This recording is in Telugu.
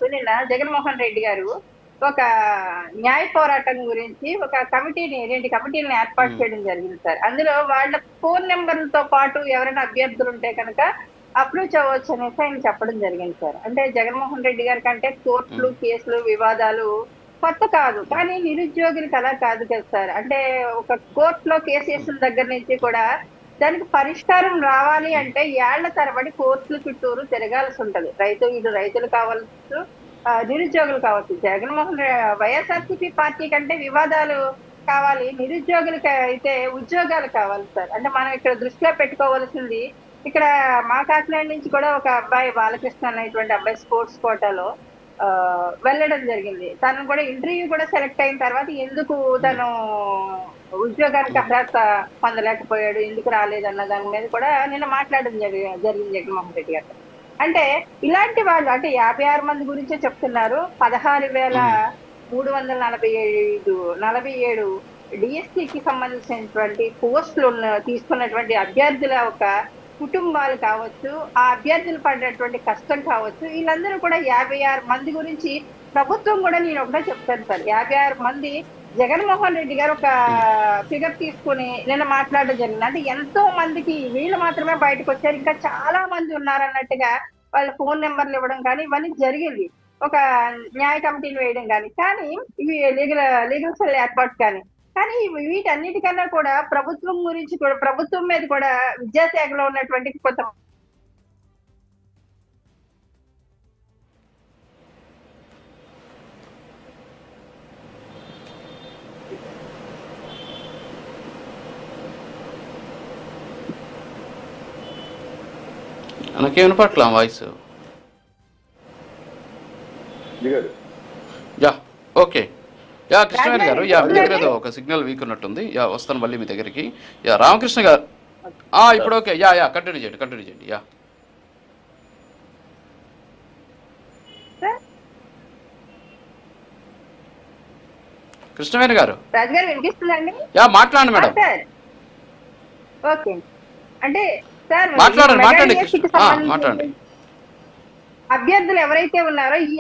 కావచ్చు, నిన్న జగన్మోహన్ రెడ్డి గారు ఒక న్యాయ పోరాటం గురించి ఒక రెండు కమిటీలను ఏర్పాటు చేయడం జరిగింది సార్. అందులో వాళ్ళ ఫోన్ నెంబర్లతో పాటు ఎవరైనా అభ్యర్థులు ఉంటే కనుక అప్రోచ్ అవ్వచ్చు అనేసి ఆయన చెప్పడం జరిగింది సార్. అంటే జగన్మోహన్ రెడ్డి గారి కంటే కోర్టులు, కేసులు, వివాదాలు కొత్త కాదు. కానీ నిరుద్యోగులకి అలా కాదు కదా సార్. అంటే ఒక కోర్టులో కేసు వేసిన దగ్గర నుంచి కూడా దానికి పరిష్కారం రావాలి అంటే ఏళ్ల తరబడి కోర్టుల చుట్టూరు తిరగాల్సి ఉంటది. రైతులు కావచ్చు, నిరుద్యోగులు కావచ్చు. వైఎస్ఆర్సీపీ పార్టీ కంటే వివాదాలు కావాలి, నిరుద్యోగులకి అయితే ఉద్యోగాలు కావాలి సార్. అంటే మనం ఇక్కడ దృష్టిలో పెట్టుకోవాల్సింది, ఇక్కడ మా కాకినాడ నుంచి కూడా ఒక అబ్బాయి బాలకృష్ణ అనేటువంటి అబ్బాయి స్పోర్ట్స్ కోటాలో వెళ్ళడం జరిగింది. తను కూడా ఇంటర్వ్యూ కూడా సెలెక్ట్ అయిన తర్వాత ఎందుకు తను ఉద్యోగానికి అర్హత పొందలేకపోయాడు, ఎందుకు రాలేదన్న దాని మీద కూడా నిన్న మాట్లాడడం జరిగింది జగన్మోహన్ రెడ్డి గారు. అంటే ఇలాంటి వాళ్ళు అంటే 56 మంది గురించే చెప్తున్నారు. 16,347 డిఎస్సికి సంబంధించినటువంటి పోస్టులు తీసుకున్నటువంటి అభ్యర్థుల ఒక కుటుంబాలు కావచ్చు, ఆ అభ్యర్థులు పడినటువంటి కష్టం కావచ్చు, వీళ్ళందరూ కూడా 56 మంది గురించి ప్రభుత్వం కూడా నేను ఒకటే చెప్తాను సార్. 56 మంది జగన్మోహన్ రెడ్డి గారు ఒక ఫిగర్ తీసుకుని నిన్న మాట్లాడడం జరిగింది. అంటే ఎంతో మందికి వీళ్ళు మాత్రమే బయటకు వచ్చారు, ఇంకా చాలా మంది ఉన్నారన్నట్టుగా వాళ్ళ ఫోన్ నెంబర్లు ఇవ్వడం కానీ ఇవన్నీ జరిగింది. ఒక న్యాయ కమిటీలు వేయడం కానీ ఇవి లీగల్ సెల్ ఏర్పాటు కానీ వీటన్నిటికన్నా కూడా ప్రభుత్వం గురించి కూడా, ప్రభుత్వం మీద కూడా విద్యాశాఖలో ఉన్నటువంటి కొంత నాకేమైనా పట్ల voice yeah okay yeah Krishnaveni గారు, యా మీ దగ్గర ఏదో ఒక సిగ్నల్ వీక్ ఉన్నట్టుంది. యా వస్తాను మళ్ళీ మీ దగ్గరికి. యా రామకృష్ణ గారు ఇప్పుడు ఓకే. యా కంటిన్యూ చేయండి. యా కృష్ణవేణి గారు రాజుగారు వినిపిస్తుందండి? యా మాట్లాడండి మేడం. ఓకే, అంటే సార్ మాట్లాడండి. అభ్యర్థులు ఎవరైతే ఉన్నారో ఈ